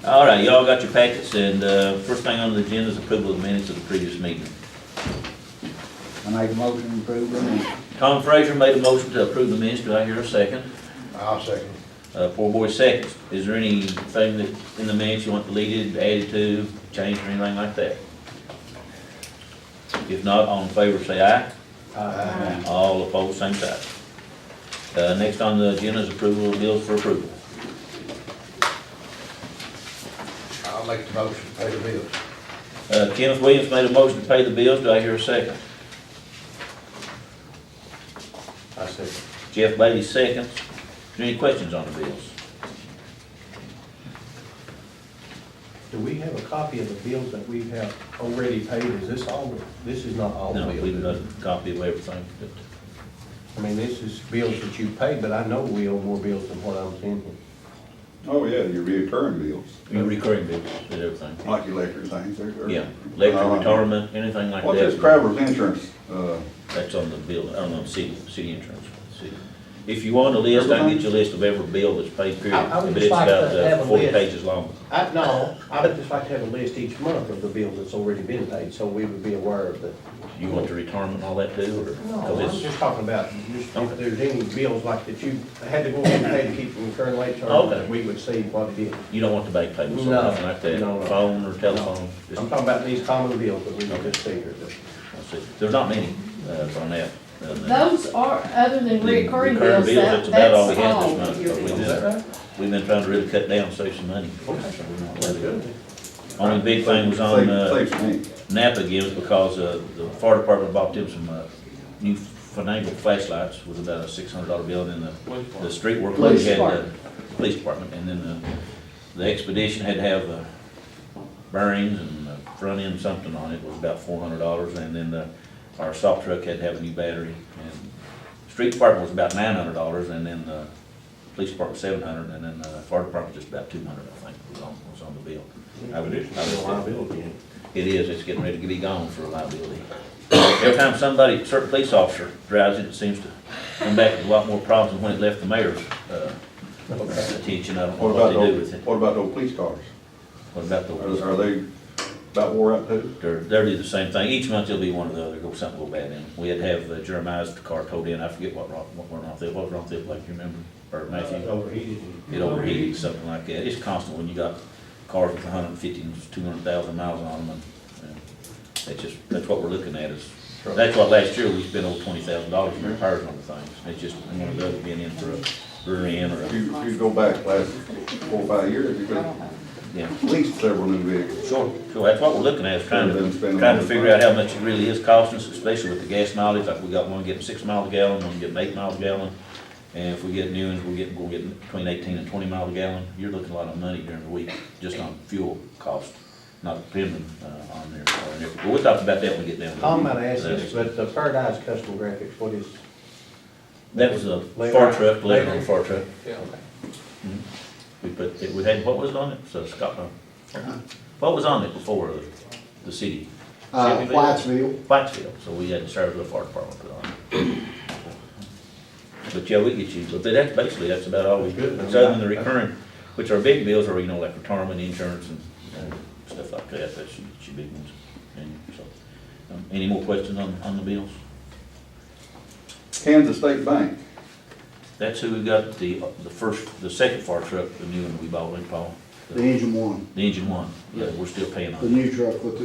All right, y'all got your packets, and first thing on the agenda is approval of the minutes of the previous meeting. I make a motion to approve them. Tom Frazier made a motion to approve the minutes. Do I hear a second? I'll second. Poor boy seconds. Is there anything that in the minutes you want deleted, added to, changed, or anything like that? If not, all in favor say aye. Aye. All opposed, same side. Next on the agenda is approval of bills for approval. I'll make the motion to pay the bills. Kenneth Williams made a motion to pay the bills. Do I hear a second? I second. Jeff Bailey seconds. Is there any questions on the bills? Do we have a copy of the bills that we have already paid? Is this all, this is not all No, we've got bills? a copy of everything. But I mean, this is bills that you paid, but I know we owe more bills than what I'm seeing here. Oh, yeah, your reoccurring bills, your recurring bills and everything. like electric things. Yeah, electric retirement, anything like that. What's this traveler's insurance? That's on the bill, I don't know, city insurance. City. If you want a list, I can get you a list of every bill that's paid period, I would but just it's like about to have a 40 list. pages long. No, I would just like to have a list each month of the bills that's already been paid, so we would be aware of the. You want the retirement and all that too, or? No, 'cause I'm it's- just talking about, just Okay. if there's any bills like that you had to go ahead and pay to keep from incurring late charges, Okay. that we would see what it is. You don't want the bank payments or No, nothing like that? no, no. Phone or telephone? Just- I'm talking about these common bills that we would just see here. Let's see. There's not many on that. Those are, other than recurring bills, That's that's about all we had all this month. your but bills. Is that right? We've been trying to really cut down, save some money. Okay. So we're not That's really- good. Only big thing was on Saves some ink. Napa gives because the fire department bought them some new finagled flashlights with about a $600 bill, and then the street work lady had the police department, and then the expedition had to have bearings and front end something on it, was about $400, and then our salt truck had to have a new battery, and street department was about $900, and then the police department $700, and then the fire department just about $200, I think, was on the bill. I would Liability. It is, it's getting ready to be gone for liability. Every time a certain police officer drives it seems to come back with a lot more problems than when it left the mayor's attention. I don't know what they do with it. What about those police cars? What about those? Are they about wore out too? They're do the same thing. Each month there'll be one or the other, something go bad in. We had to have Jeremiah's car towed in. I forget what went wrong with it. What was wrong with it, like you remember? Or Matthew? Overheated. It overheated, something like that. It's constant when you got cars with 150 and 200,000 miles on them. And that's what we're looking at is, that's what last year we spent over $20,000 in repairs on the things. It's just one or the other being in for a rear end or If a, you go back last 4 or 5 years, you could have yeah. at least several new vehicles. Sure, that's what we're looking at, is trying to figure out how much it really is costing us, especially with the gas mileage. Like we got one getting 6 miles a gallon, one getting 8 miles a gallon. And if we get new ones, we'll get between 18 and 20 miles a gallon. You're looking a lot of money during the week just on fuel cost, not depending on there. But we'll talk about that when we get down to I'm about to ask that. this, but the Paradise Custom Graphics, what is? That was a fire truck, later on a fire truck. Yeah, okay. We had, what was on it? So Scott, what was on it before the city? Whitesville. Whitesville, so we had the Salyersville Fire Department put on it. But yeah, we get you, but that's about all we do. So other than the recurring, which are big bills, are, like retirement insurance and stuff like that, that's your big ones. And so, any more questions on the bills? Kansas State Bank, That's who we got the second fire truck, the new one we bought, like Paul. The engine one, The engine one, yeah, we're still paying the on it. new truck with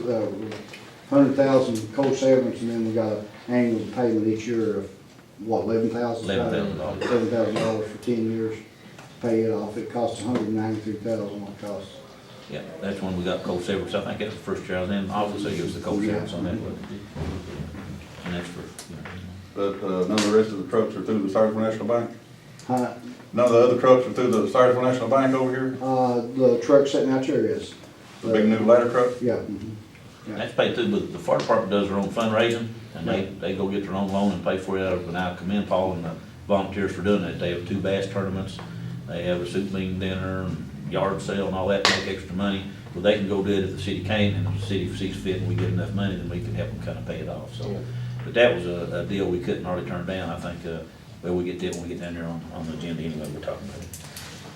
100,000 cold severance, and then we got an annual payment each year of, what, $11,000? $11,000. $7,000 for 10 years, pay it off. It costs $193,000 what it costs. Yeah, that's when we got cold severance. I think that's the first year I was in office, they gave us the cold severance on that one. And that's for, but none of the rest of the trucks are through the Salyersville National Bank? Huh? None of the other trucks are through the Salyersville National Bank over here? The truck sitting out there is. The big new ladder truck? Yeah. that's paid through, but the fire department does their own fundraising, and they go get their own loan and pay for it out of, and I commend Paul and the volunteers for doing that. They have 2 bass tournaments, they have a soup meeting dinner, and yard sale and all that, make extra money. Well, they can go do it if the city can't, and if the city sees fit and we get enough money, then we can help them kind of pay it off, so. Yeah. But that was a deal we couldn't hardly turn down. I think, well, we get that when we get down there on the agenda anyway, we're talking about it.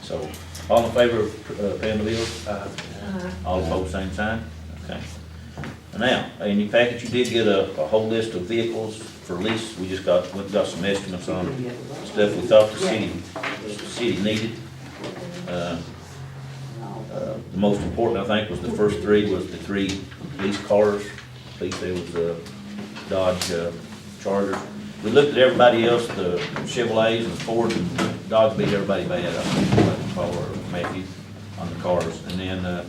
So, all in favor of paying the bills? Uh-huh. All opposed, same sign? Okay. Now, in your package, you did get a whole list of vehicles for lease. We just got some estimates on stuff we thought the city needed. The most important, I think, was the first three, was the three lease cars. I think there was the Dodge Charger. We looked at everybody else, the Chevrolets and the Fords, and Dodge beat everybody bad, I think, Paul or Matthew, on the cars. And then,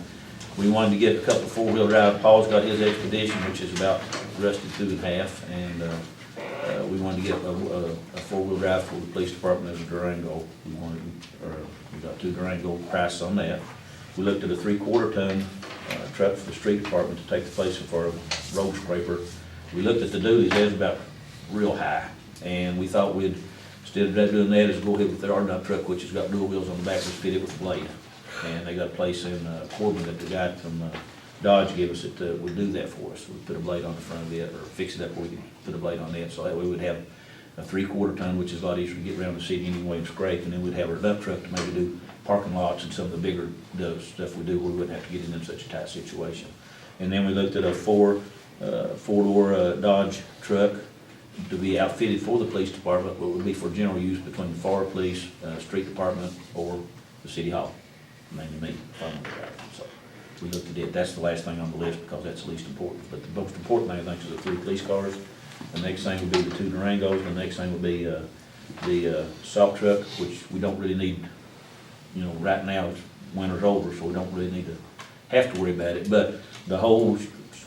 we wanted to get a couple four-wheel drive. Paul's got his Expedition, which is about rusted through in half, and we wanted to get a four-wheel drive for the police department as a Durango. We got two Durango prices on that. We looked at a 3/4 ton truck for the street department to take the place of our road scraper. We looked at the dualies, they was about real high, and we thought we'd, instead of doing that, is go ahead with our dump truck, which has got dual wheels on the back, let's fit it with a blade. And they got a place in Corbin that the guy from Dodge gave us that would do that for us. We put a blade on the front of it, or fix it up where we could put a blade on that, so that way we'd have a 3/4 ton, which is a lot easier to get around the city anyway and scrape, and then we'd have our dump truck to maybe do parking lots and some of the bigger stuff we do, where we wouldn't have to get in such a tight situation. And then we looked at a four-door Dodge truck to be outfitted for the police department, but would be for general use between the fire, police, street department, or the city hall. Mainly me, if I'm the driver. So we looked at it. That's the last thing on the list because that's the least important. But the most important thing, I think, is the 3 police cars. The next thing would be the 2 Durangos. The next thing would be the salt truck, which we don't really need. You know, right now it's winter's over, so we don't really need to have to worry about it. But the whole,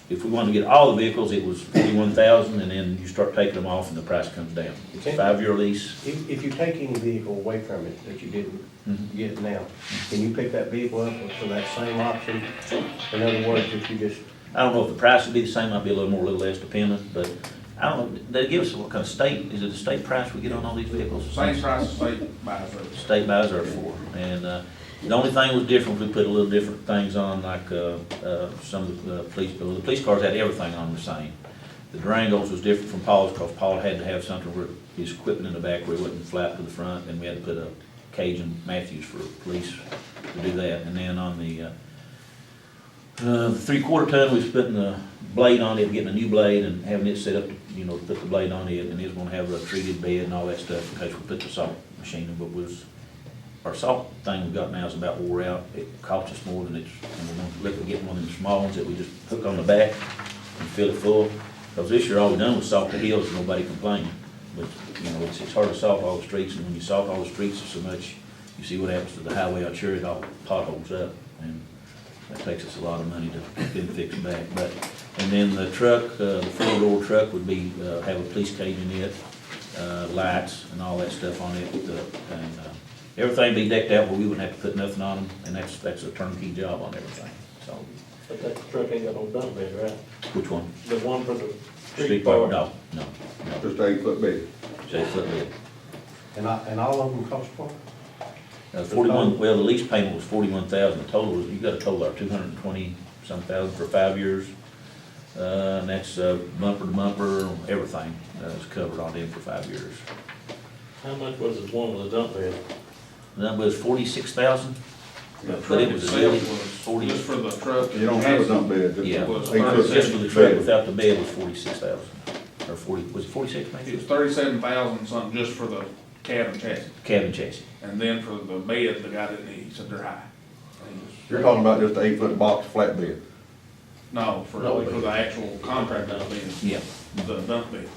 if we wanted to get all the vehicles, it was $41,000, and then you start taking them off, and the price comes down. It's a 5-year lease. If you take any vehicle away from it that you didn't get now, can you pick that vehicle up for that same option? In other words, if you just, I don't know if the price would be the same, might be a little more, a little less dependent, but I don't know, they give us what kind of state, is it a state price we get on all these vehicles? Same price as state buys ours. State buys are for, and, the only thing was different, we put a little different things on, like, some of the police cars had everything on the same. The Durangos was different from Paul's, because Paul had to have something where his equipment in the back where it wouldn't flap to the front, and we had to put a cage in Matthews for police to do that. And then on the 3/4 ton, we was putting the blade on it, getting a new blade and having it set up, to put the blade on it, and it's gonna have a treated bed and all that stuff in case we put the salt machine in. But our salt thing we got now is about wore out. It costs us more than and we're gonna look at getting one of them small ones that we just hook on the back and fill it full. Because this year all we done was salt the hills and nobody complained. But, it's hard to salt all the streets, and when you salt all the streets so much, you see what happens to the highway out here, it all potholes up. And that takes us a lot of money to get it fixed back. And then the truck, the 4-door truck would be, have a police cage in it, lights and all that stuff on it, and everything be decked out where we wouldn't have to put nothing on them, and that's a turnkey job on everything, so. But that truck ain't got no dump bed, right? Which one? The one for the Street street part, part? no. Just 8-foot bed. Say flip bed. and all of them cost what? 41, well, the lease payment was 41,000, the total was, you got a total of 220-some thousand for 5 years. And that's bumper to bumper, everything is covered on them for 5 years. How much was the one with the dump bed? That was 46,000. The But truck it was itself really was, 40. just for the truck. You don't have a dump bed, just Yeah. a was 8-foot. Just for the truck without the bed was 46,000, or 40, was it 46 It maybe? was 37,000 something just for the cab and chassis. Cabin chassis. And then for the bed, the guy didn't need, he said they're high. And he was- You're talking about just an 8-foot box flat bed. No, for the actual contract bed, Yeah. the dump bed.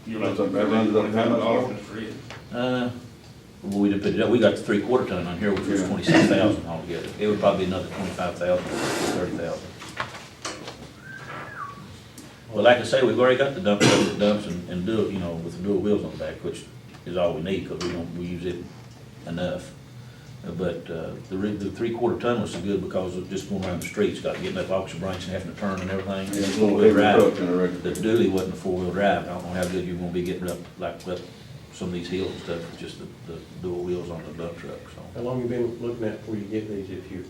You're That's looking that at runs up $25 just for it. Well, we did put it up, we got the 3/4 ton on here, which was Yeah. 26,000 altogether. It would probably be another 25,000, 30,000. Well, like I say, we've already got the dump truck that dumps and do it, with the dual wheels on the back, which is all we need, because we use it enough. But the 3/4 ton was so good because of just going around the streets, getting up Auction Branch and having to turn and everything. Yeah, it's a little Four-wheel heavy drive. truck in a record. The dually wasn't a 4-wheel drive. I don't know how good you're gonna be getting up, up some of these hills and stuff with just the dual wheels on the dump truck, so. How long you been looking at before you get these if you?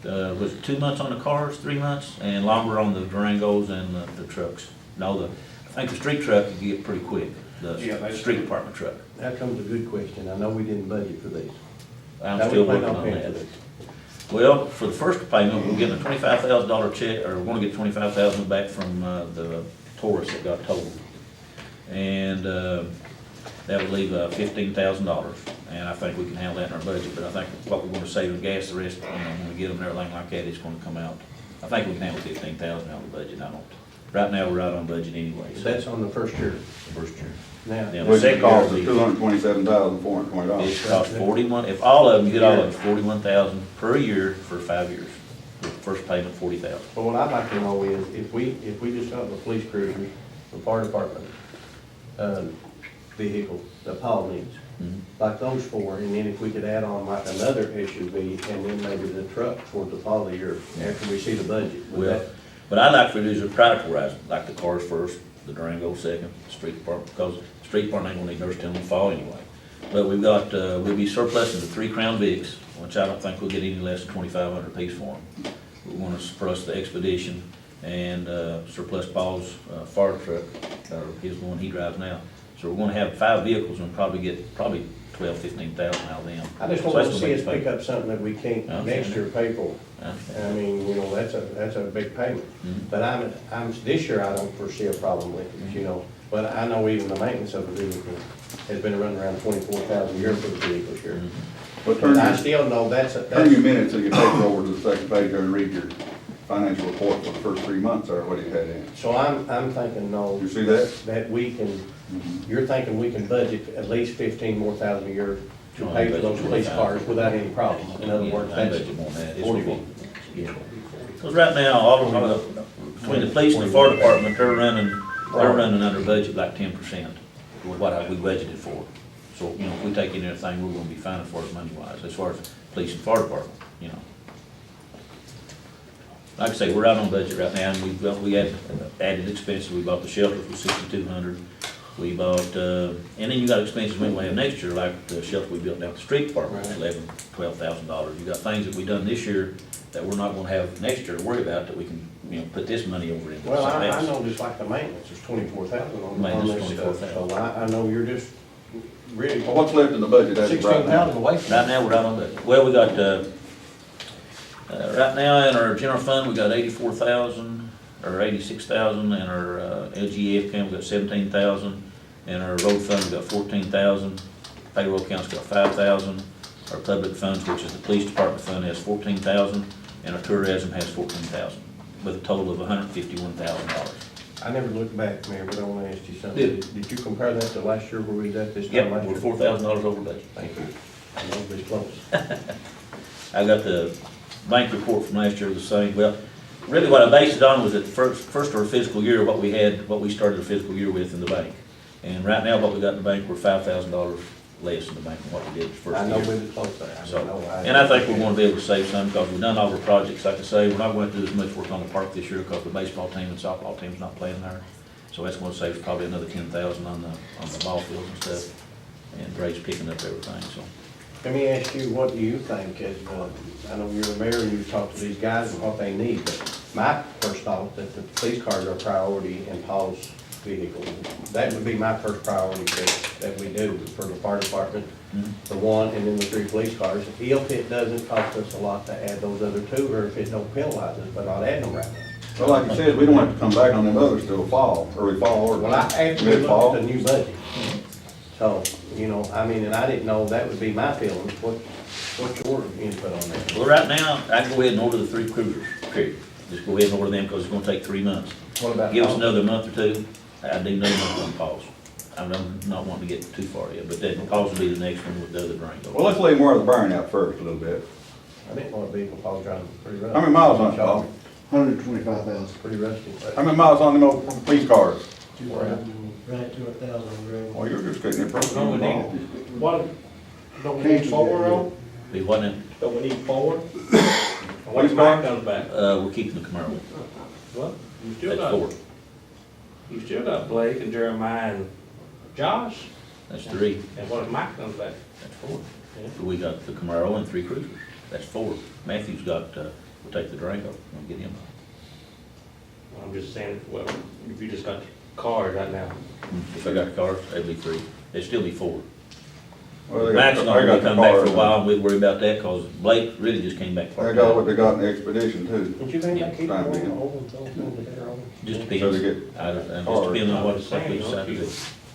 Was 2 months on the cars, 3 months, and longer on the Durangos and the trucks. No, I think the street truck you get pretty quick, Yeah, the street department truck. That comes a good question. I know we didn't budget for these. I'm How we still plan working on paying for that. this? Well, for the first payment, we're getting a $25,000 check, or we're gonna get 25,000 back from, the tourists that got told. And, that would leave, $15,000, and I think we can handle that in our budget, but I think what we're gonna save in gas, the rest, when we get them and everything like that, it's gonna come out. I think we can handle 15,000 out of the budget, I don't, right now, we're out on budget anyway, so. That's on the first year. The first year. Now, Yeah. Which second cost year us will be- $227,420. It's cost 41, if all of them, you get all of them, 41,000 per year for 5 years. With the first payment, 40,000. but what I'd like to know is, if we just got the police cruisers, the fire department, vehicles that Paul needs, like those four, and then if we could add on like another SUV, and then maybe the truck towards the following year, after we see the budget. Would Well, that- but I'd like for you to prioritize, like the cars first, the Durango second, the street department, because the street department ain't gonna need theirs till in the fall anyway. But we've got, we'll be surplusing the 3 Crown Vics, which I don't think we'll get any less than 2,500 apiece for them. We wanna surplus the Expedition and, surplus Paul's, fire truck, or his one he drives now. So we're gonna have 5 vehicles and probably get 12, 15,000 out of them. I just So don't want that's to gonna see us make pick up something that we can't I understand next year pay for. Yeah. I mean, you know, that's a big payment. But this year I don't foresee a problem with it, you know. But I know even the maintenance of the vehicle has been running around 24,000 a year for the vehicle here. But But I turn still know that's your minutes till you take over to the second page there and read your financial report for the first 3 months, or what you had in. so I'm thinking, no. You see that? That we can, you're thinking we can budget at least 15 more thousand a year to No, pay for budget those police 25. cars without any problem. In other Yeah, words, I that's budget more than that. It's 40. gonna be- yeah. Because right now, between the police and the fire department, they're running under budget like 10% with what we budgeted for. So, you know, if we take in everything, we're gonna be fine as far as money wise, as far as police and fire department, you know. Like I say, we're out on budget right now, and we had added expenses. We bought the shelter for 6,200. We bought, and then you got expenses we may have next year, like the shelter we built down at the street department, Right. $12,000. You got things that we done this year that we're not gonna have next year to worry about, that we can, you know, put this money over into Well, something I else. know just like the maintenance is 24,000 on Maintenance this is stuff. 24,000. So I know you're just really Well, what's left in the budget as of right 16,000 now? away from Right it. now, we're out on budget. Well, we got, right now in our general fund, we got 84,000, or 86,000, and our, LGF account, we got 17,000, and our road fund, we got 14,000, payroll account's got 5,000, our public funds, which is the police department fund, has 14,000, and our tourism has 14,000, with a total of $151,000. I never looked back, Mayor, but I want to ask you something. Did- Did you compare that to last year where we was at this time Yep, last we're year? $4,000 over budget. Thank you. I know this close. I got the bank report from last year, the same. Well, really what I based it on was at the first of our fiscal year, what we had, what we started the fiscal year with in the bank. And right now, what we got in the bank, we're $5,000 less in the bank than what we did the first I know we year. was close there. I So, know and I think we're gonna be able to save some, because we've done all our projects, like I say, we're not going to do as much work on the park this year, because the baseball team and softball team's not playing there. So that's gonna save probably another 10,000 on the ball fields and stuff, and Ray's picking up everything, so. Let me ask you, what do you think, as, I know you're the mayor and you talk to these guys and what they need, but my first thought that the police cars are a priority in Paul's vehicle. That would be my first priority that we do for the fire department, the one, and then the 3 police cars. If it doesn't cost us a lot to add those other 2, or if it don't penalize us by not adding them right now. Well, like you said, we don't have to come back on them others till fall, early fall, or Well, I actually mid-fall. looked at the new budget. So, you know, I mean, and I didn't know that would be my feelings. What's your input on that? Well, right now, I can go ahead and order the 3 cruisers, period. Just go ahead and order them, because it's gonna take 3 months. What about Give us Paul? another month or 2, I do another month on pause. I'm not wanting to get too far yet, but then pause will be the next one with the other Durango. Well, let's leave more of the burn out first a little bit. I didn't know a vehicle Paul driving pretty rough. How many miles on it, Paul? 125,000. Pretty rusty. How many miles on them old police cars? Right to 1,000 grand. Well, you're just getting it broken. No, we need, what, don't we need 4 on? Be what now? Don't we need 4? What's Mike comes back? We're keeping the Camaro. What? You still That's got, 4. you still got Blake and Jeremiah and Josh, That's 3. and what if Mike comes back? That's 4. Yeah. So we got the Camaro and 3 cruisers. That's 4. Matthew's got, we'll take the Durango, we'll get him. I'm just saying, well, if you just got cars right now, If I got cars, that'd be 3. It'd still be 4. Well, they Max got, not they gonna got the come back for a car. while, and we'd worry about that, cause Blake really just came back They part got what time. they got in the expedition too. Don't you think they keep Fine, going yeah. over and over that are over? Just So they depends, get just cars. depends on what we Saying, decide to do.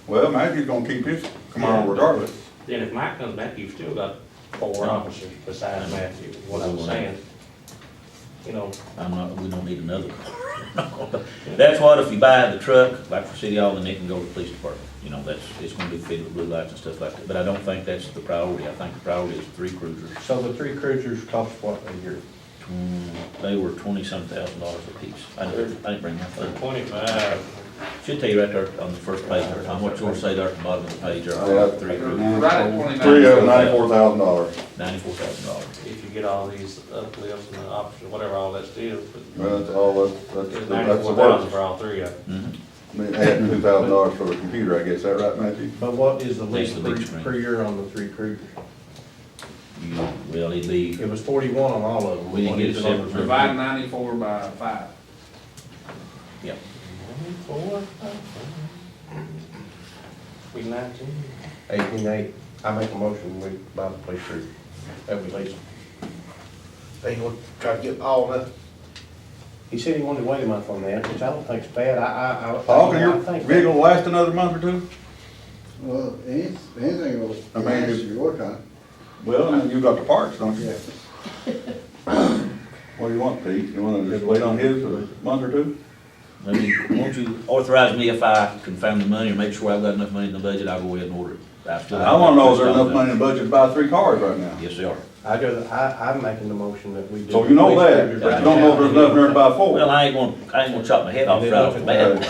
Well, Matthew's gonna keep his tomorrow regardless. Then if Mike comes back, you've still got 4 officers besides Matthew, is what I'm saying. You know, We don't need another car. That's what, if you buy the truck, like for City Hall, then they can go to the police department. You know, it's gonna be fitted with blue lights and stuff like that. But I don't think that's the priority. I think the priority is 3 cruisers. So the 3 cruisers cost what a year? They were $20-some thousand a piece. I didn't bring my they're phone. 25. Should tell you right there on the first page, there, Tom, what yours say there at the bottom of the page, there, Yeah. 3 cruisers, Right at 29. Three of them, $94,000. $94,000. If you get all these uplifts and the options, whatever all that is, Well, that's all, but that's it's the 94,000 work. for all 3 of them. Mhm. Add $2,000 for the computer, I guess, is that right, Matthew? But what is the lease That's the big per screen. per year on the 3 cruisers? Well, it'd be, It was 41 on all of them. We didn't get a separate One Divide 94 by 5. yeah, 4, be 19. 18.8. I make a motion, we buy the police cruiser. That we lease them. They gonna try to get all that. He said he wanted to wait a month on that, which I don't think's bad. Paul, can I your think vehicle last another month or two? Well, anything will, I mean, last if- you work on, Well, I mean, you got the parts, don't you? yeah. What do you want, Pete? You wanna just wait on his for a month or two? maybe, won't you authorize me if I can find the money or make sure I've got enough money in the budget, I'll go ahead and order it. I wanna know if there's enough money in the budget to buy 3 cars right now. Yes, they are. I'm making the motion that we do. So you know that, but you don't know if there's enough there to buy 4. Well, I ain't gonna chop my head off right off the bat.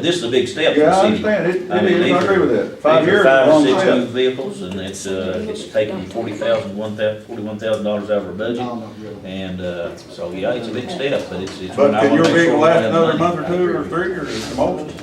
This is a big step for Yeah, the I city. understand, I mean, I these agree are- with that. 5 These are years is a 5 long or 6 new step. vehicles, and it's taking $41,000 out of our budget. No, not really. And, so, yeah, it's a big step, but it's. But one I can wanna your make sure vehicle we last have another money. month or 2 or 3 or the most?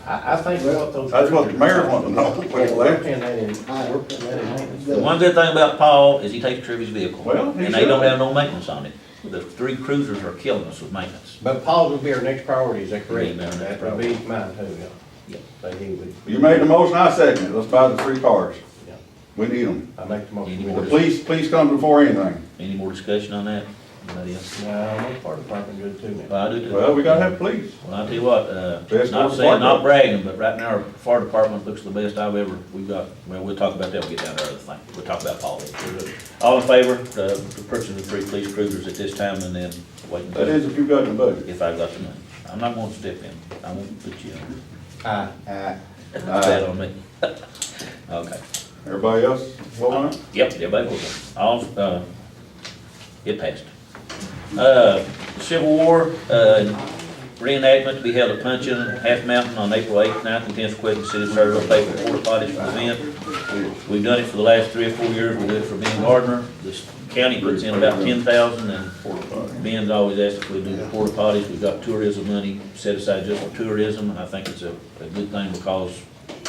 I think what those. That's what the mayor wants to know. We're paying that in, we're paying that in maintenance. The one good thing about Paul is he takes care of his vehicle. Well, he And they don't should. have no maintenance on it. The 3 cruisers are killing us with maintenance. But Paul's would be our next priority, is that correct? Yeah, our next That would be mine too, Yeah. yeah. But he would. You made the motion, I second it. Let's buy the 3 cars. Yeah. We need them. I make the motion. Any we more The do. police come before anything. Any more discussion on that? Anybody else? No, my fire department good too, man. Well, I do too. Well, we gotta have police. Well, I'll tell you what, Best not for saying, fire not bragging, but right now our fire department looks the best we've got. Well, we'll talk about that when we get down to our other thing. We'll talk about Paul. All in favor, to purchase the 3 police cruisers at this time and then wait That until, is if you got the budget. if I got the money. I'm not going to step in. I won't put you in. That's bad on me. Okay. Everybody else, what on it? Yep, everybody voted. All, it passed. Civil War, reenactment to be held at Puncheon Half Mountain on April 8th, 9th, and 10th, requesting city of Salyersville pay for porta potties for the event. We've done it for the last 3 or 4 years, we do it for Ben Gardner. This county puts in about 10,000, and Ben's always asked if we do the porta potties. We've got tourism money set aside just for tourism, and I think it's a good thing because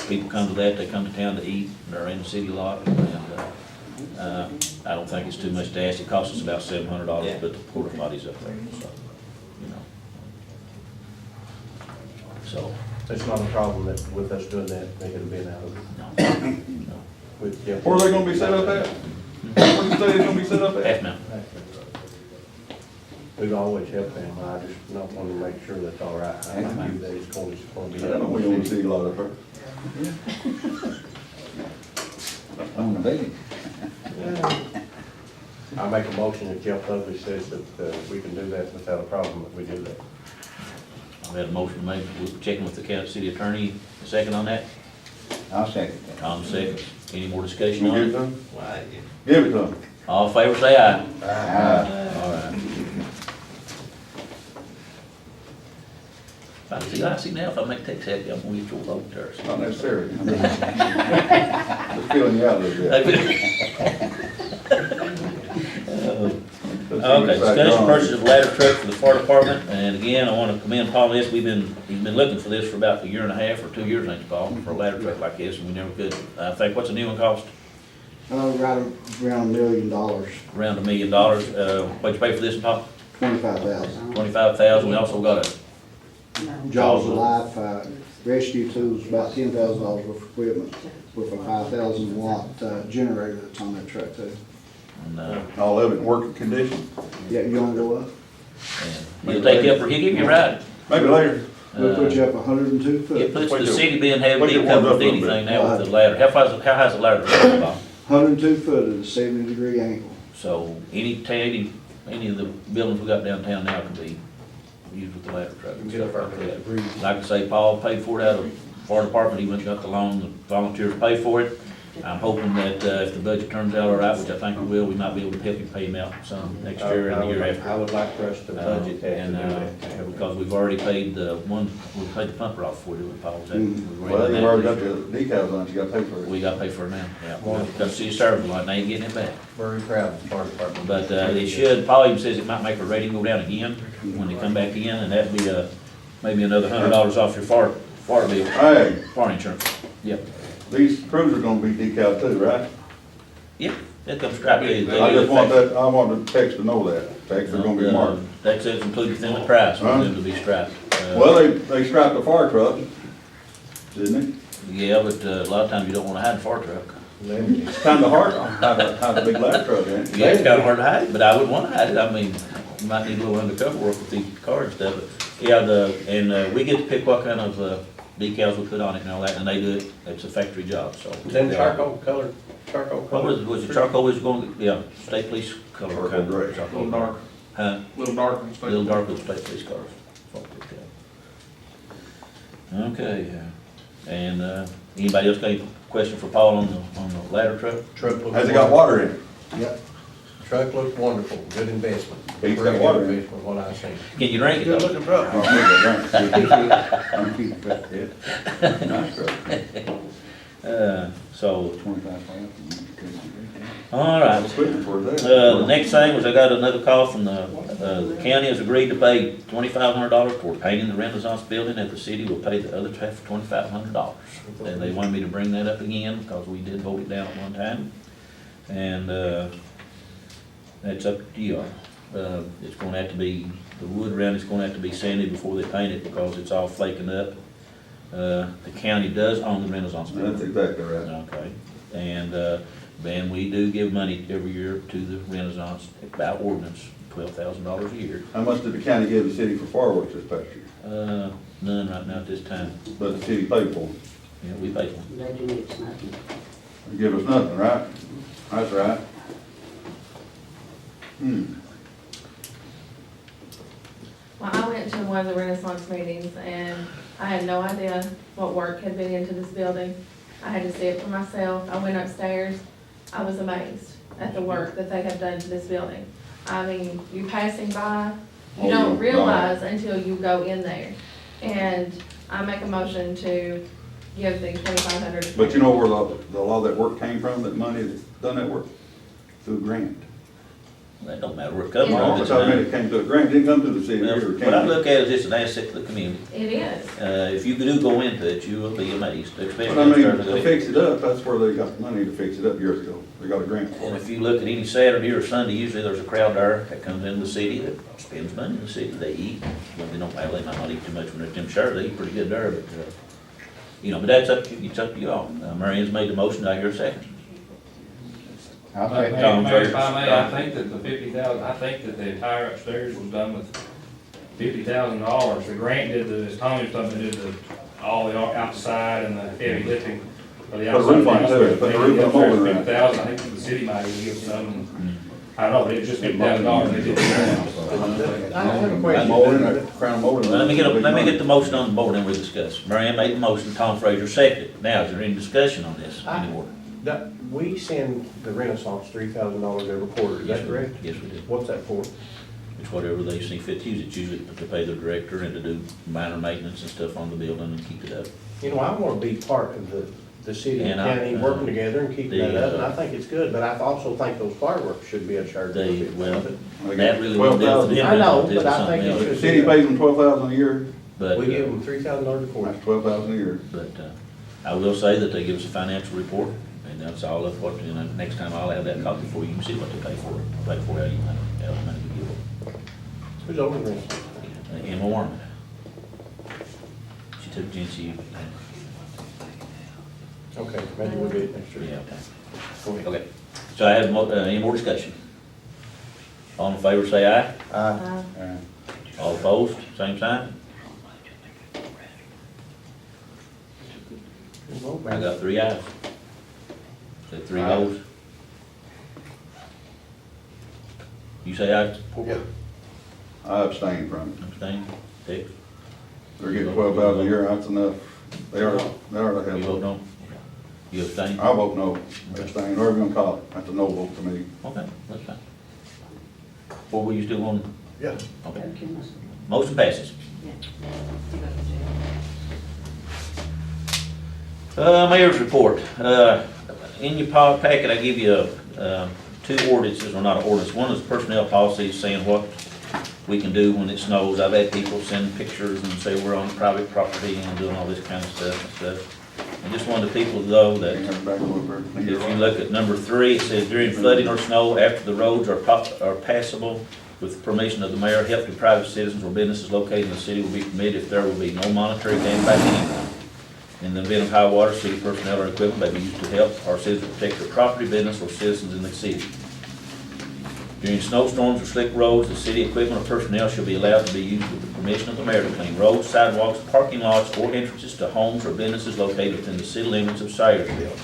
people come to that, they come to town to eat, and they're in the city a lot, and, I don't think it's too much to ask. It costs us about $700 to put the porta potties up there, so, you know. So, It's not a problem that, with us doing that, they could have been out of it. no, With Jeff. Where are they gonna be set up at? Where you say they're gonna be set up at? Half Mountain. We've always helped them, I just not want to make sure that's all right. I knew that it's going to be. I know we only see a lot of her. On the baby. I make a motion that Jeff Lovely says that we can do that without a problem, that we do that. We had a motion made, we're checking with the county city attorney. A second on that? I'll second that. Tom seconds. Any more discussion You on give it it? to them? Give it to them. All in favor, say aye. All right. See now, if I make text happy, I'm gonna get your vote there. Not necessarily. Just feeling you out a little bit. Okay, discussion purchase of ladder truck for the fire department, and again, I wanna commend Paul this, he's been looking for this for about 1.5 or 2 years, ain't you, Paul, for a ladder truck like this, and we never could. I think, what's the new one cost? Right around $1 million, Around $1 million. What'd you pay for this, Paul? 25,000. 25,000. We also got a Jaws of Life, Rescue tools, about $10,000 worth of equipment with a 5,000 watt generator that's on that truck too. And, All of it in working condition. Yeah, you wanna go up? and he'll take you up, or he'll give you a ride. Maybe later. We'll put you up 102 It foot. puts the city being heavy, Wait till it it warms comes up with a little anything now with the ladder. How high's the ladder, Bob? 102 foot at a 70-degree angle. So any of the buildings we got downtown now can be used with the ladder truck and stuff like that. Like I say, Paul paid for it out of fire department, he went and got the loan, the volunteers paid for it. I'm hoping that if the budget turns out all right, which I think it will, we might be able to help him pay him out some next year and the year after. I would like for us to budget that to do that. Because we've already paid we paid the pumper off for it, didn't we, Paul? Was that- Mhm. Well, you've already got the decals on it, you gotta pay for it. We got to pay for it now, yeah. Got to see Salyersville, like, they ain't getting it back. Very proud of the fire department. But it should, Paul even says it might make our rating go down again when they come back in, and that'd be maybe another $100 off your fire bill, Hey, fire insurance. Yep. these cruisers gonna be decaled too, right? Yep, that comes straight to you. I just want that, I want the text to know that, text are gonna be marked. That's included within the price, for them to be strapped. Well, they strapped the fire truck, didn't Yeah, but a lot of times you don't want to hide the fire truck. It's kinda hard, how the big ladder truck, ain't it? Yeah, it's kind of hard to hide it, but I wouldn't want to hide it. I mean, you might need a little undercover work with these cars and stuff, but yeah, we get to pick what kind of decals we put on it and all that, and they do it. It's a factory job, so. Then charcoal color. What was it, charcoal was going, yeah, state police color. Charcoal kind of gray. charcoal. Little dark, Huh? little dark. Little dark with state police cars. Okay, and anybody else got any question for Paul on the ladder truck? Truck looks Has it got water in it? Yep. Truck looks wonderful, good investment. It's got Very good water in it. investment, what I seen. Can you drink it though? Oh, I'm keeping that, yeah. Nice truck. So, 25,000. all right. Equipment for that. The next thing was I got another call from the county has agreed to pay $2,500 for painting the Renaissance building, and the city will pay the other half for $2,500. And they wanted me to bring that up again because we did vote it down at one time. And that's up to you. It's gonna have to be, the wood around it's gonna have to be sanded before they paint it because it's all flaking up. The county does own the Renaissance building. That's exactly right. Okay, and we do give money every year to the Renaissance by ordinance, $12,000 a year. How much did the county give the city for fireworks this past year? None right now at this time. But the city paid for them. Yeah, we pay for them. They do need nothing. They give us nothing, right? That's right. Well, I went to one of the Renaissance meetings and I had no idea what work had been into this building. I had to see it for myself. I went upstairs. I was amazed at the work that they have done to this building. I mean, you passing by, you don't realize until you go in there. And I make a motion to give the $2,500. But you know where a lot of that work came from, that money that's done that work? Through a grant. That don't matter where it comes Yeah. from. That's how many came to a grant, didn't come to the city or What I county. look at is it's an asset to the community. It is. If you do go into it, you will be amazed, especially. But I mean, starting to fix it up, that's where they got the money to fix it up years ago. They got a grant for And it. if you look at any Saturday or Sunday, usually there's a crowd there that comes into the city that spends money in the city. They eat, well, they don't, well, they might not eat too much when they're at them shirts, they eat pretty good there, but, but that's up to, it's up to you all. Marian's made the motion, I hear a second. I'll Mayor, take Tom, Mayor, if Tom. I may, I think that the 50,000, I think that the entire upstairs was done with $50,000. The grant did the, as Tommy was talking, did all the outside and the heavy lifting for the Put a roof on it, too. Put a roof on the mold around it. 50,000, I think the city might even give some, I don't know, but it's just $50,000 they did. I have a question. Molding, crown molding. Let me get the motion on the board and we'll discuss. Marianne made the motion, Tom Frazier seconded. Now, is there any discussion on this anymore? We send the Renaissance $3,000 every quarter, is that correct? Yes, we do. What's that for? It's whatever they see fit to use. It's usually to pay the director and to do minor maintenance and stuff on the building and keep it up. You know, I want to be part of the city and And county working together and keeping that up, and I think it's good, but I also think those fireworks should be a charge. That They really got won't deal with 12,000. them. I know, They'll do but I something think it else. The city pays them $12,000 a year, But, We give them $3,000 a quarter. that's $12,000 a year. but I will say that they give us a financial report, and that's all of what, next time I'll have that copy for you, you can see what they pay for it, how the money we give them. Who's over the Renaissance? Emma Warren. She took Jency, Okay, maybe we'll get it next year. yeah, okay. Go ahead. Okay, so I have, any more discussion? All in favor, say aye. Uh, All opposed, same sign. Good vote, I man. got 3 ayes. Said 3 Aye. noes. You say aye? Yeah. I abstain from it. Abstain? Tex? They're getting 12,000 a year, that's enough. They are the You vote hell. no? You abstain? I vote no, abstain, whatever you gonna call it, that's a no vote to me. Okay, that's fine. Or were you still on? Yeah. Okay. Motion passes. Mayor's report. In your packet, I give you, 2 ordinances, or not an ordinance. One is personnel policy saying what we can do when it snows. I've had people send pictures and say we're on private property and doing all this kind of stuff and stuff. And just wanted the people to know that Hang it back a little bit. if you look at number 3, it says during flooding or snow, after the roads are passable, with permission of the mayor, help to private citizens or businesses located in the city will be permitted if there will be no monetary gain by anyone. In the event of high water, city personnel or equipment may be used to help our citizens protect their property, business, or citizens in the city. During snowstorms or slick roads, the city equipment or personnel shall be allowed to be used with the permission of the mayor to clean roads, sidewalks, parking lots, or entrances to homes or businesses located within the city limits of Salyersville.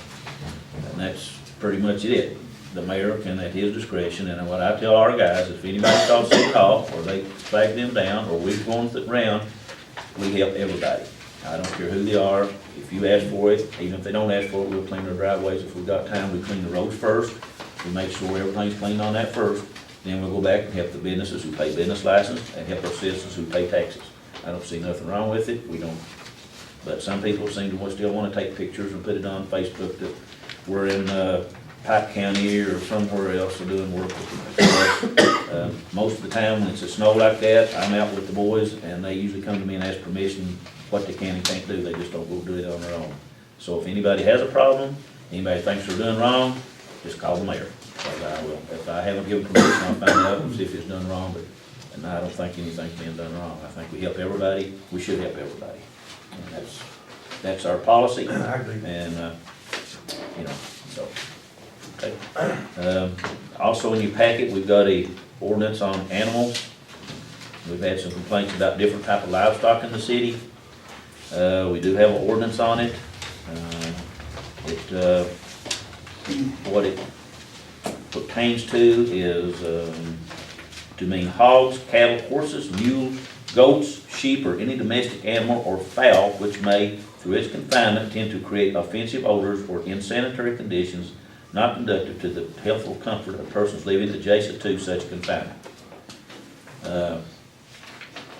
And that's pretty much it. The mayor can, at his discretion, and what I tell our guys, if anybody calls City Hall, or they flag them down, or we're going around, we help everybody. I don't care who they are. If you ask for it, even if they don't ask for it, we'll clean their driveways. If we've got time, we clean the roads first. We make sure everything's cleaned on that first. Then we'll go back and help the businesses who pay business license and help our citizens who pay taxes. I don't see nothing wrong with it. We don't, but some people seem to still want to take pictures and put it on Facebook that we're in, Pike County or somewhere else and doing work with them. Most of the time, when it's a snow like that, I'm out with the boys, and they usually come to me and ask permission, what they can and can't do, they just don't go do it on their own. So if anybody has a problem, anybody thinks they're doing wrong, just call the mayor. Because I will, if I haven't given permission, I'll find out and see if it's done wrong, but, and I don't think anything's being done wrong. I think we help everybody, we should help everybody. And that's our policy. I agree. And, you know, so. Okay. Also in your packet, we've got a ordinance on animals. We've had some complaints about different type of livestock in the city. We do have an ordinance on it. What it pertains to is to mean hogs, cattle, horses, mules, goats, sheep, or any domestic animal or fowl which may, through its confinement, tend to create offensive odors or insanitary conditions not conducive to the healthful comfort of persons living adjacent to such confinement.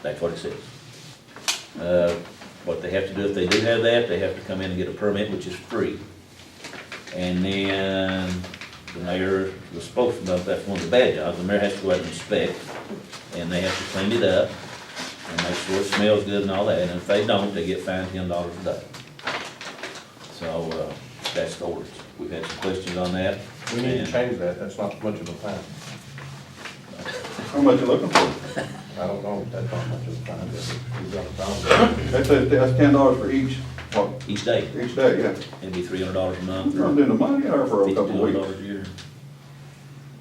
That's what it says. What they have to do, if they do have that, they have to come in and get a permit, which is free. And then the mayor was supposed to, that's one of the bad jobs, the mayor has to go out and inspect, and they have to clean it up and make sure it smells good and all that, and if they don't, they get fined $10 a day. So, that's the orders. We've had some questions on that. We need to change that, that's not much of a fine. How much you looking for? I don't know, if that's not much of a fine, but you've got a problem. That's $10 for each, what, Each day, each day, yeah. it'd be $300 a month. You're not doing the money or for a couple of $52 weeks. a year.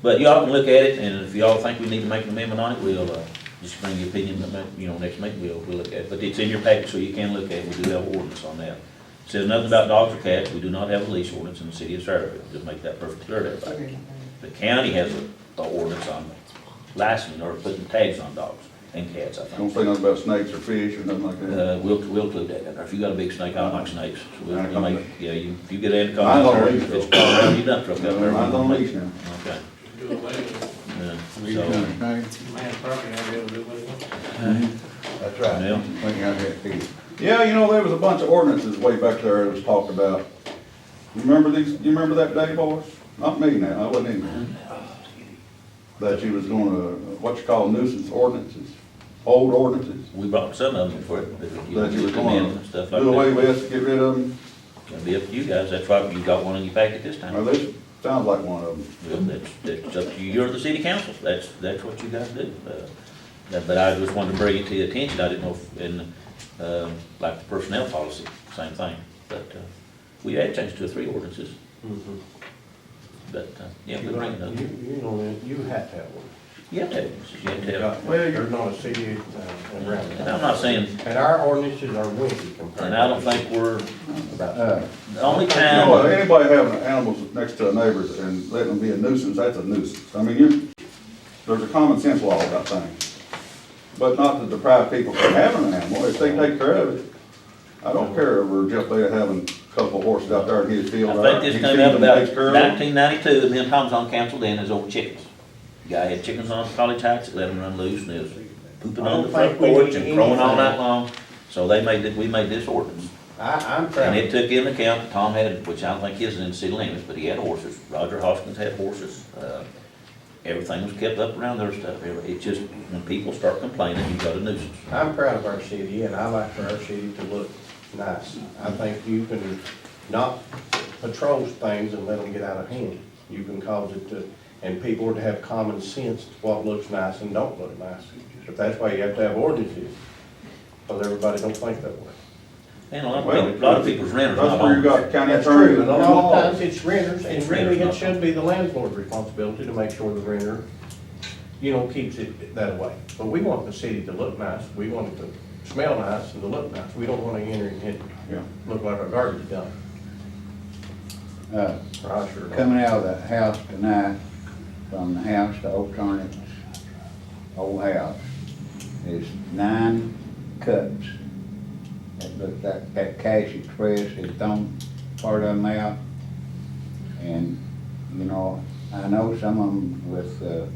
But y'all can look at it, and if y'all think we need to make an amendment on it, we'll, just bring your opinion, next meeting, we'll look at it. But it's in your package, so you can look at it, we do have an ordinance on that. It says nothing about dogs or cats, we do not have a lease ordinance in the city of Salyersville, just make that perfectly clear to everybody. The county has an ordinance on licensing or putting tags on dogs and cats, I Don't think. say nothing about snakes or fish or nothing like that. We'll include that in there. If you got a big snake, I don't like snakes. So we'll Anaconda. make, yeah, if you get anaconda, Mine's on or leash, if it's though. crawling around your dump truck out there. Mine's on we'll leash make- now. Okay. Do it later. Yeah, so, Man, property, I'll be able to do what he wants. That's right. Yeah. Thinking I had to. Yeah, there was a bunch of ordinances way back there that was talked about. You remember these, do you remember that day, boys? Not me now, I wasn't in there. That you was gonna, what you call nuisance ordinances, old ordinances, we brought some of them for it, but that you was come in gonna and stuff like do away that. with, get rid of them. It'll be up to you guys. That's right, you got one in your packet this time. Well, this sounds like one of them. Well, that's up to you. You're the city council. That's what you guys do. But I just wanted to bring it to your attention. I didn't know if, and Like the personnel policy, same thing. But we had changed to 3 ordinances. Mhm. But, yeah, we You bring it up. you have to have one. You have to have ordinances, you have to have. There's not a city around. And I'm not saying, And our ordinances are wimpy compared. and I don't think we're, About the only You know what, time, anybody having animals next to a neighbor's and letting them be a nuisance, that's a nuisance. I mean, there's a common sense law about things. But not to deprive people from having an animal, if they take care of it. I don't care if we're Jeff Bay having a couple of horses out there in his field. I think this He came feeds up them, about takes care of them. 1992, and me and Tom's on council then, is over chickens. Guy had chickens on college heights, let them run loose, and it was pooping on the front porch and crowing all night long. So we made this ordinance. I'm proud. And it took into account, Tom had, which I don't think his is in city limits, but he had horses. Roger Hoskins had horses. Everything was kept up around their stuff. It just, when people start complaining, you got a nuisance. I'm proud of our city, and I like for our city to look nice. I think you can not patrol things and let them get out of hand. You can cause it to, and people are to have common sense to what looks nice and don't look nice. But that's why you have to have ordinances, because everybody don't think that way. And a lot of people's renters. That's not where you owners. got county That's attorney. true, and a lot of times it's renters, and It's really renters, it not should be the landlord's responsibility to make sure the renter, keeps it that way. But we want the city to look nice, we want it to smell nice and to look nice. We don't want to enter and Yeah. look like a garbage dump. I sure don't. Coming out of the house tonight, from the house to Oak Tarnet's old house, is 9 cups. That looks like that Cash Express has thrown part of them out. And, I know some of them with the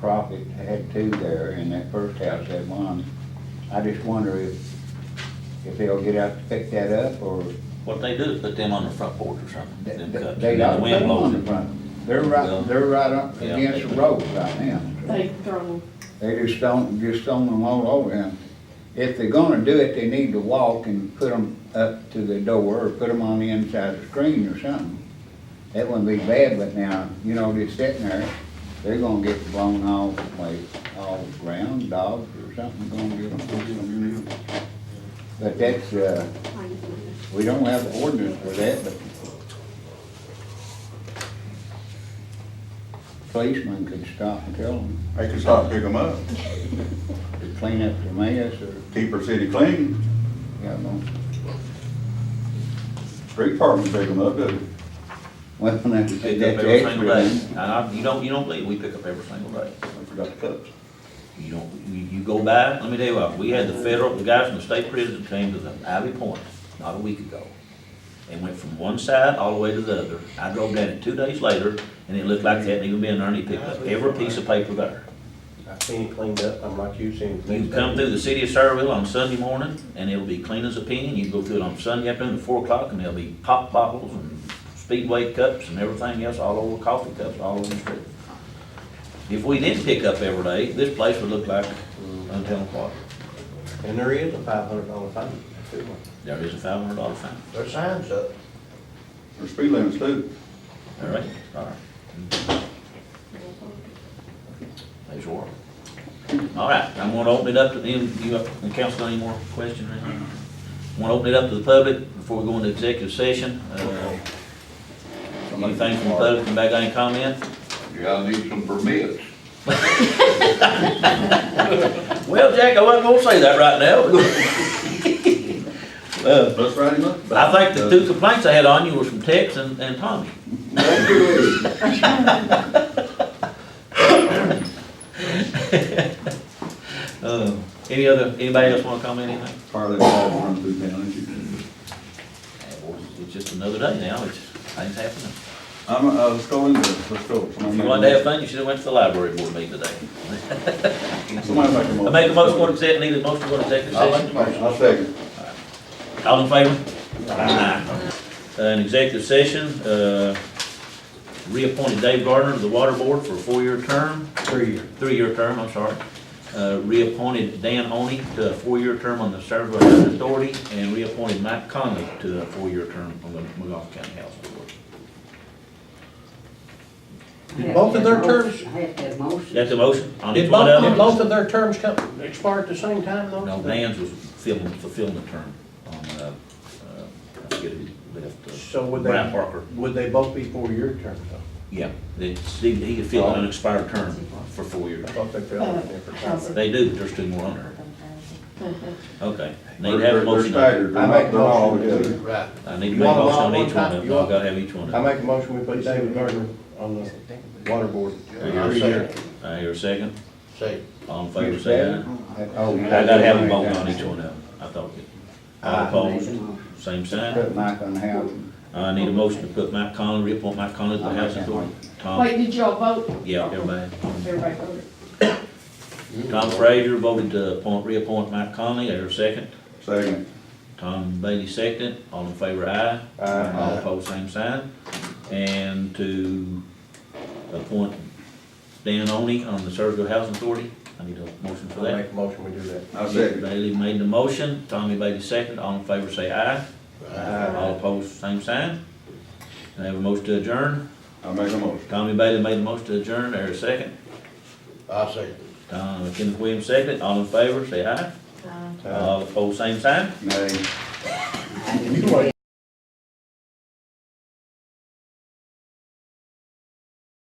Prophet had 2 there, and that first house had 1. I just wonder if they'll get out to pick that up, or What they do is put them on the front porch or something, them cups. they and then got the to wind put them blows on the it. front. They're right up Yeah. against the road right now. They throw, They just don't them all over him. If they're gonna do it, they need to walk and put them up to the door, or put them on the inside of the screen or something. That wouldn't be bad, but now, just sitting there, they're gonna get blown all around, dogs or something gonna get them. But that's, we don't have an ordinance for that, but policemen could stop and tell them They can stop and pick them up, to clean up their mess, or, keep our city clean. Street department pick them up, doesn't it? well, that's We pick up that's every single day. extra. You don't believe, we pick up every single day. I forgot the cups. You go by, let me tell you what, we had the guys from the state prison came to the Ivy Point not a week ago. They went from one side all the way to the other. I drove down it 2 days later, and it looked like they hadn't even been there, and he picked up every piece of paper there. I've seen it cleaned up, I'm like you, seen it You cleaned can up. come through the city of Salyersville on Sunday morning, and it'll be clean as a penny. You can go through it on Sunday afternoon at 4 o'clock, and there'll be pop bottles and Speedway cups and everything else, all over, coffee cups, all over the street. If we didn't pick up every day, this place would look like Untitled Chapter. And there is a $500 fine. There is a $500 fine. There's signs up. There's speed limits too. All right, all right. There's your order. All right, I'm gonna open it up to them. The council got any more questions or anything? I'm gonna open it up to the public before we go into executive session. Anything from the public, anybody got any comment? Yeah, I need some permits. Well, Jack, I wasn't gonna say that right now. Let's write him up. I think the 2 complaints I had on you was from Tex and Tommy. Anybody else wanna comment anything? Part of that run through town, isn't It's just another day now, things happening. let's go into, let's go. If you wanted to have fun, you should have went to the library board meeting today. Somebody make a motion. I make a motion to go to executive, need a motion to go to executive I'll make session. the motion, I'll second. All in favor? Aye. An executive session, reappointed Dave Gardner to the water board for a 4-year term. 3-year term, I'm sorry. Reappointed Dan Oney to a 4-year term on the Salyersville Housing Authority, and reappointed Mike Conley to a 4-year term on the McGoffin County Housing Board. Did both of their terms, I have to have motion. That's the motion on each did one of them? both of their terms expire at the same time though? No, Dan's was fulfilling the term on, I forget who left, So would Brian they, Parker. would they both be 4-year terms though? Yeah, he could fill an unexpired term for 4 years. I thought they filled in different terms. They do, but there's 2 more on there. Okay, need to have a They're motion. staggered, I make a they're not all motion together. Right. I need to You make a want them motion all on one each one time? of them. You want- I gotta have each one of I them. make a motion, we put David Gardner on the water board. I hear a second. I hear a second. Say, All in favor, say aye. Oh, I gotta have a vote on each one of them. I thought it. All Aye. opposed, same sign. Put Mike on the house. I need a motion to put Mike Conley, reappoint Mike Conley to the House Authority. Tom, Wait, did y'all vote? yeah, everybody. Everybody voted. Tom Frazier voted to reappoint Mike Conley. I hear a second. Second. Tom Bailey second. All in favor, aye. Aye. All opposed, same sign. And to appoint Dan Oney on the Salyersville Housing Authority. I need a motion for I'll that. make a motion, we do that. I second. Bailey made the motion, Tommy Bailey second, all in favor say aye. Aye. All opposed, same sign. Can I have a motion to adjourn? I make a motion. Tommy Bailey made the motion to adjourn, there a second. I say. Kenneth Williams second, all in favor say aye. All opposed, same sign. Nay.